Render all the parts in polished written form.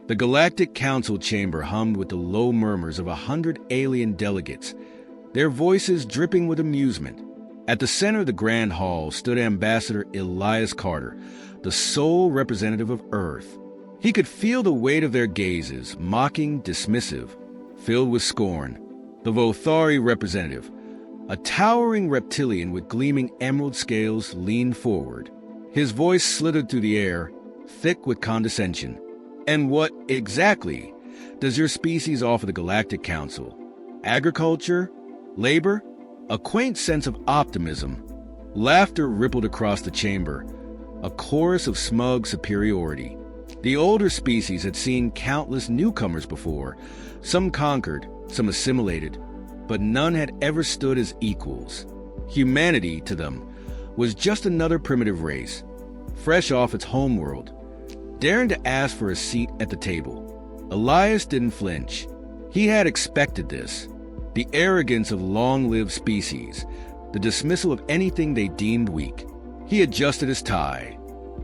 The Galactic Council chamber hummed with the low murmurs of 100 alien delegates, their voices dripping with amusement. At the center of the grand hall stood Ambassador Elias Carter, the sole representative of Earth. He could feel the weight of their gazes, mocking, dismissive, filled with scorn. The Vothari representative, a towering reptilian with gleaming emerald scales, leaned forward. His voice slithered through the air, thick with condescension. "And what, exactly, does your species offer the Galactic Council? Agriculture? Labor?" A quaint sense of optimism. Laughter rippled across the chamber, a chorus of smug superiority. The older species had seen countless newcomers before, some conquered, some assimilated, but none had ever stood as equals. Humanity, to them, was just another primitive race, fresh off its homeworld, daring to ask for a seat at the table. Elias didn't flinch. He had expected this. The arrogance of long-lived species, the dismissal of anything they deemed weak. He adjusted his tie,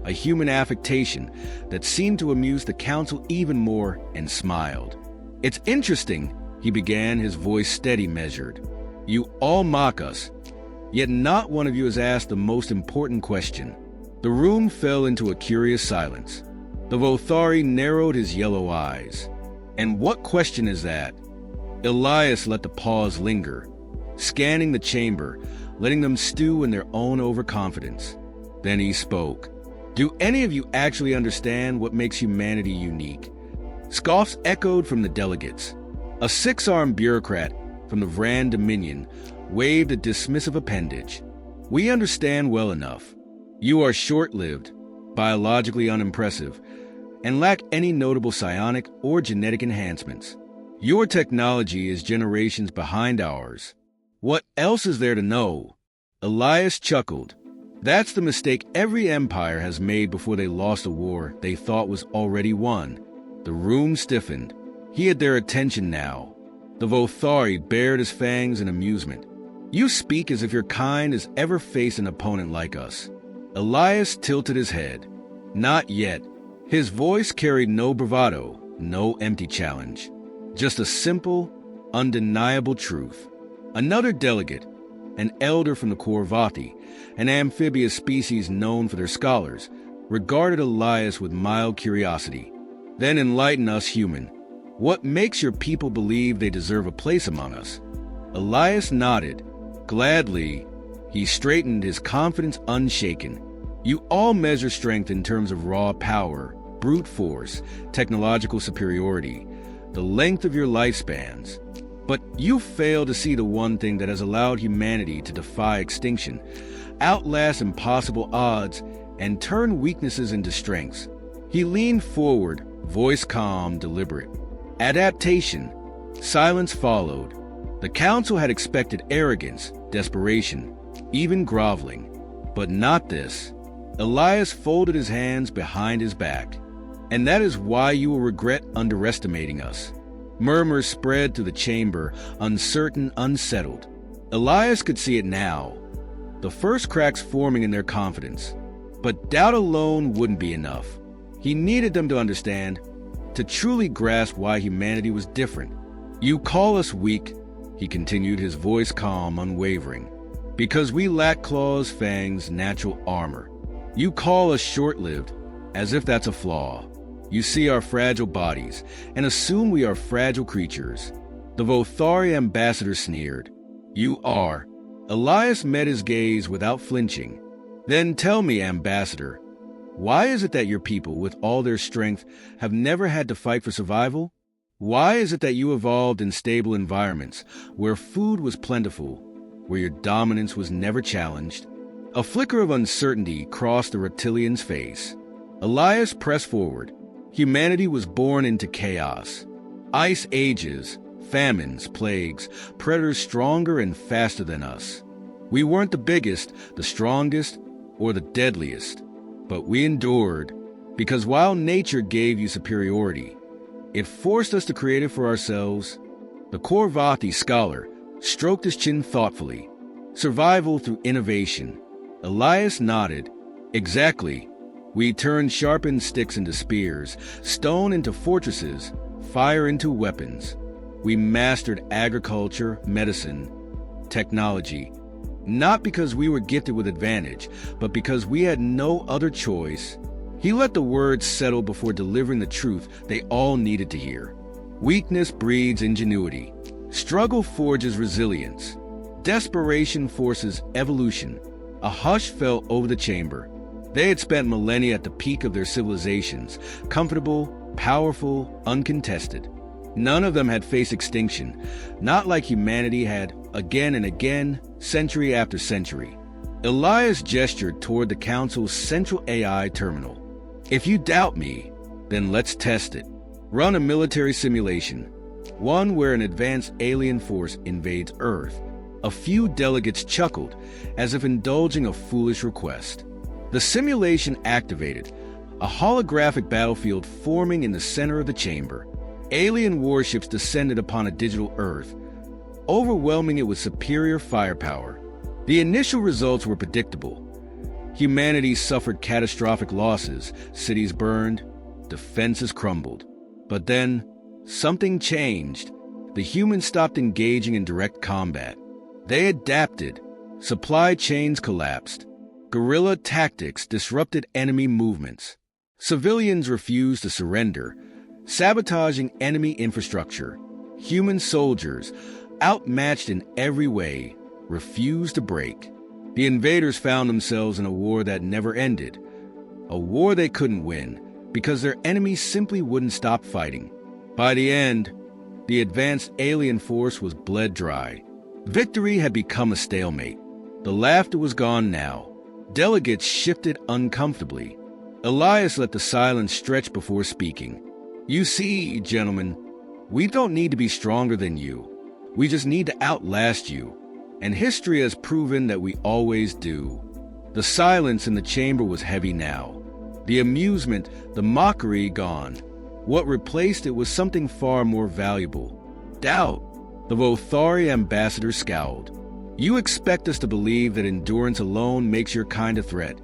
a human affectation that seemed to amuse the council even more, and smiled. "It's interesting," he began, his voice steady, measured. "You all mock us, yet not one of you has asked the most important question." The room fell into a curious silence. The Vothari narrowed his yellow eyes. "And what question is that?" Elias let the pause linger, scanning the chamber, letting them stew in their own overconfidence. Then he spoke. "Do any of you actually understand what makes humanity unique?" Scoffs echoed from the delegates. A six-armed bureaucrat from the Vran Dominion waved a dismissive appendage. "We understand well enough. You are short-lived, biologically unimpressive, and lack any notable psionic or genetic enhancements. Your technology is generations behind ours. What else is there to know?" Elias chuckled. "That's the mistake every empire has made before they lost a war they thought was already won." The room stiffened. He had their attention now. The Vothari bared his fangs in amusement. "You speak as if your kind has ever faced an opponent like us." Elias tilted his head. "Not yet." His voice carried no bravado, no empty challenge. Just a simple, undeniable truth. Another delegate, an elder from the Korvathi, an amphibious species known for their scholars, regarded Elias with mild curiosity. "Then enlighten us, human. What makes your people believe they deserve a place among us?" Elias nodded. Gladly, he straightened, his confidence unshaken. "You all measure strength in terms of raw power, brute force, technological superiority, the length of your lifespans. But you fail to see the one thing that has allowed humanity to defy extinction, outlast impossible odds, and turn weaknesses into strengths." He leaned forward, voice calm, deliberate. "Adaptation." Silence followed. The council had expected arrogance, desperation, even groveling. But not this. Elias folded his hands behind his back. "And that is why you will regret underestimating us." Murmurs spread through the chamber, uncertain, unsettled. Elias could see it now, the first cracks forming in their confidence. But doubt alone wouldn't be enough. He needed them to understand, to truly grasp why humanity was different. "You call us weak," he continued, his voice calm, unwavering, "because we lack claws, fangs, natural armor. You call us short-lived, as if that's a flaw. You see our fragile bodies and assume we are fragile creatures." The Vothari ambassador sneered. "You are." Elias met his gaze without flinching. "Then tell me, ambassador, why is it that your people, with all their strength, have never had to fight for survival? Why is it that you evolved in stable environments, where food was plentiful, where your dominance was never challenged?" A flicker of uncertainty crossed the reptilian's face. Elias pressed forward. Humanity was born into chaos. Ice ages, famines, plagues, predators stronger and faster than us. We weren't the biggest, the strongest, or the deadliest, but we endured, because while nature gave you superiority, it forced us to create it for ourselves. The Korvathi scholar stroked his chin thoughtfully. "Survival through innovation." Elias nodded. "Exactly. We turned sharpened sticks into spears, stone into fortresses, fire into weapons. We mastered agriculture, medicine, technology, not because we were gifted with advantage, but because we had no other choice. He let the words settle before delivering the truth they all needed to hear. Weakness breeds ingenuity. Struggle forges resilience. Desperation forces evolution. A hush fell over the chamber. They had spent millennia at the peak of their civilizations, comfortable, powerful, uncontested. None of them had faced extinction, not like humanity had again and again, century after century. Elias gestured toward the Council's central AI terminal. If you doubt me, then let's test it. Run a military simulation, one where an advanced alien force invades Earth. A few delegates chuckled, as if indulging a foolish request. The simulation activated, a holographic battlefield forming in the center of the chamber. Alien warships descended upon a digital Earth, overwhelming it with superior firepower. The initial results were predictable. Humanity suffered catastrophic losses, cities burned, defenses crumbled. But then, something changed. The humans stopped engaging in direct combat. They adapted. Supply chains collapsed. Guerrilla tactics disrupted enemy movements. Civilians refused to surrender, sabotaging enemy infrastructure. Human soldiers, outmatched in every way, refused to break. The invaders found themselves in a war that never ended, a war they couldn't win because their enemies simply wouldn't stop fighting. By the end, the advanced alien force was bled dry. Victory had become a stalemate. The laughter was gone now. Delegates shifted uncomfortably. Elias let the silence stretch before speaking. You see, gentlemen, we don't need to be stronger than you. We just need to outlast you. And history has proven that we always do. The silence in the chamber was heavy now. The amusement, the mockery gone. What replaced it was something far more valuable. Doubt. The Vothari ambassador scowled. You expect us to believe that endurance alone makes your kind a threat.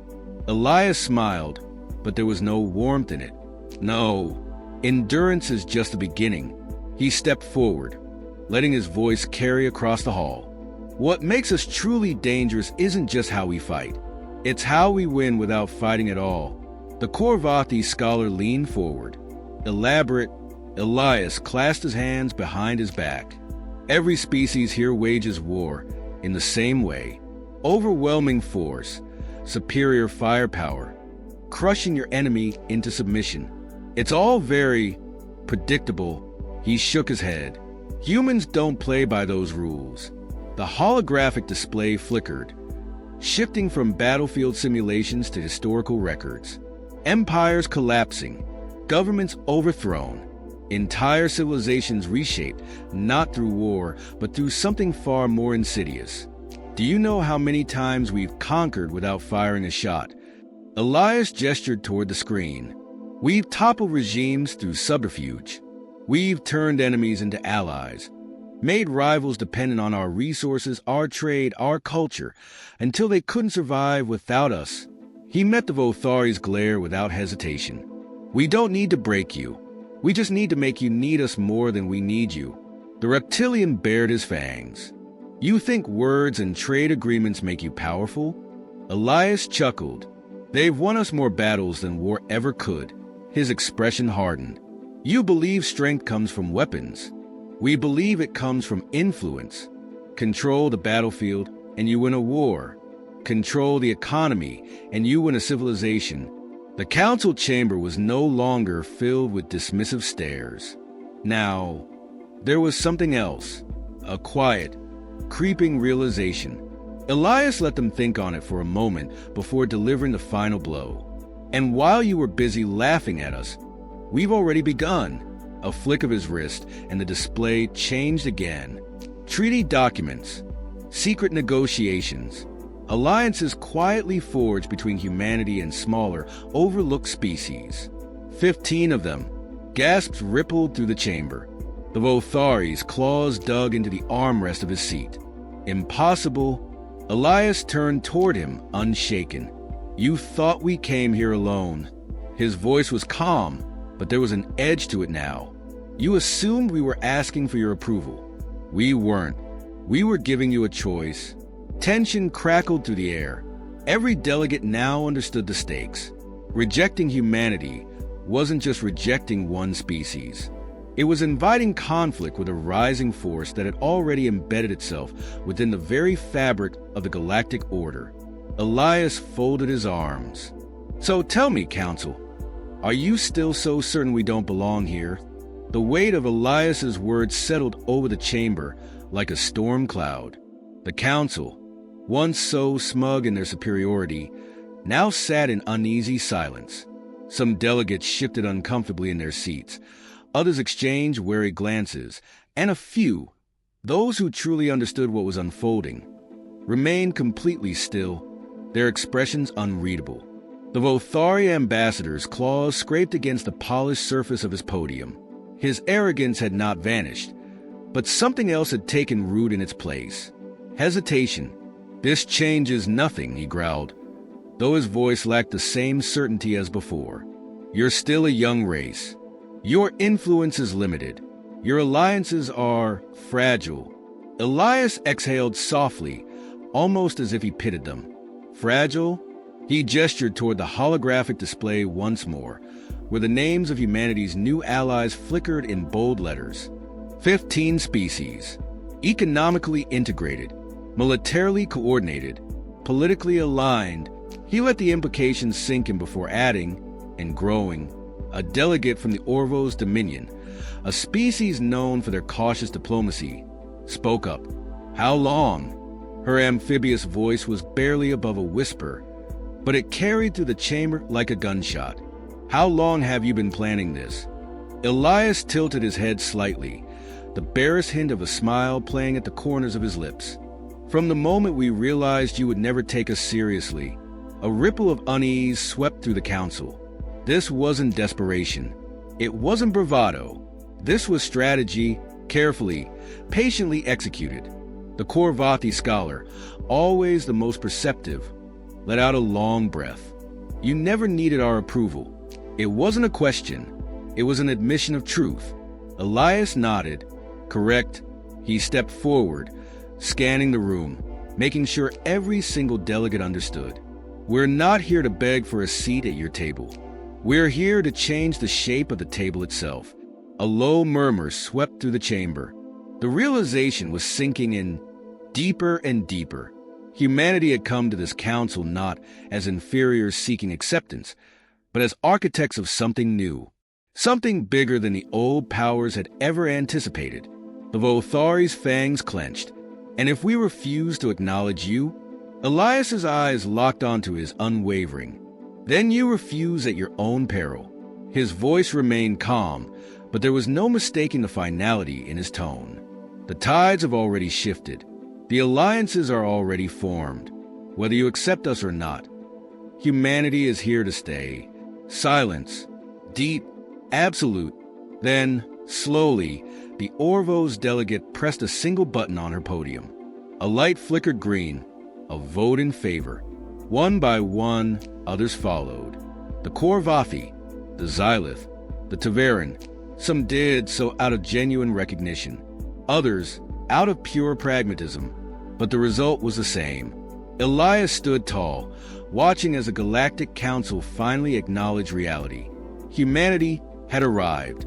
Elias smiled, but there was no warmth in it. No, endurance is just the beginning. He stepped forward, letting his voice carry across the hall. What makes us truly dangerous isn't just how we fight. It's how we win without fighting at all. The Korvathi scholar leaned forward. Elaborate, Elias clasped his hands behind his back. Every species here wages war in the same way. Overwhelming force, superior firepower, crushing your enemy into submission. It's all very predictable. He shook his head. Humans don't play by those rules. The holographic display flickered, shifting from battlefield simulations to historical records. Empires collapsing, governments overthrown, entire civilizations reshaped, not through war, but through something far more insidious. Do you know how many times we've conquered without firing a shot? Elias gestured toward the screen. We've toppled regimes through subterfuge. We've turned enemies into allies, made rivals dependent on our resources, our trade, our culture, until they couldn't survive without us. He met the Vothari's glare without hesitation. We don't need to break you. We just need to make you need us more than we need you. The reptilian bared his fangs. You think words and trade agreements make you powerful? Elias chuckled. They've won us more battles than war ever could. His expression hardened. You believe strength comes from weapons. We believe it comes from influence. Control the battlefield, and you win a war. Control the economy, and you win a civilization. The council chamber was no longer filled with dismissive stares. Now, there was something else, a quiet, creeping realization. Elias let them think on it for a moment before delivering the final blow. And while you were busy laughing at us, we've already begun. A flick of his wrist, and the display changed again. Treaty documents, secret negotiations, alliances quietly forged between humanity and smaller, overlooked species. 15 of them. Gasps rippled through the chamber. The Vothari's claws dug into the armrest of his seat. Impossible. Elias turned toward him, unshaken. You thought we came here alone." His voice was calm, but there was an edge to it now. "You assumed we were asking for your approval. We weren't. We were giving you a choice." Tension crackled through the air. Every delegate now understood the stakes. Rejecting humanity wasn't just rejecting one species. It was inviting conflict with a rising force that had already embedded itself within the very fabric of the Galactic Order. Elias folded his arms. "So tell me, Council, are you still so certain we don't belong here?" The weight of Elias's words settled over the chamber like a storm cloud. The Council, once so smug in their superiority, now sat in uneasy silence. Some delegates shifted uncomfortably in their seats. Others exchanged wary glances, and a few, those who truly understood what was unfolding, remained completely still, their expressions unreadable. The Vothari ambassador's claws scraped against the polished surface of his podium. His arrogance had not vanished, but something else had taken root in its place. Hesitation. "This changes nothing," he growled, though his voice lacked the same certainty as before. "You're still a young race. Your influence is limited. Your alliances are fragile." Elias exhaled softly, almost as if he pitied them. "Fragile?" He gestured toward the holographic display once more, where the names of humanity's new allies flickered in bold letters. 15 species. Economically integrated, militarily coordinated, politically aligned. He let the implications sink in before adding, and growing, a delegate from the Orvos Dominion, a species known for their cautious diplomacy, spoke up. "How long?" Her amphibious voice was barely above a whisper, but it carried through the chamber like a gunshot. "How long have you been planning this?" Elias tilted his head slightly, the barest hint of a smile playing at the corners of his lips. "From the moment we realized you would never take us seriously." A ripple of unease swept through the council. This wasn't desperation. It wasn't bravado. This was strategy, carefully, patiently executed. The Korvathi scholar, always the most perceptive, let out a long breath. "You never needed our approval." It wasn't a question. It was an admission of truth. Elias nodded. "Correct." He stepped forward, scanning the room, making sure every single delegate understood. "We're not here to beg for a seat at your table. We're here to change the shape of the table itself." A low murmur swept through the chamber. The realization was sinking in deeper and deeper. Humanity had come to this council not as inferiors seeking acceptance, but as architects of something new, something bigger than the old powers had ever anticipated. The Vothari's fangs clenched, and if we refuse to acknowledge you, Elias's eyes locked onto his unwavering, then you refuse at your own peril. His voice remained calm, but there was no mistaking the finality in his tone. The tides have already shifted. The alliances are already formed, whether you accept us or not. Humanity is here to stay. Silence. Deep. Absolute. Then, slowly, the Orvos delegate pressed a single button on her podium. A light flickered green. A vote in favor. One by one, others followed. The Korvathi, the Xylith, the Taveran. Some did so out of genuine recognition. Others, out of pure pragmatism. But the result was the same. Elias stood tall, watching as the Galactic Council finally acknowledged reality. Humanity had arrived.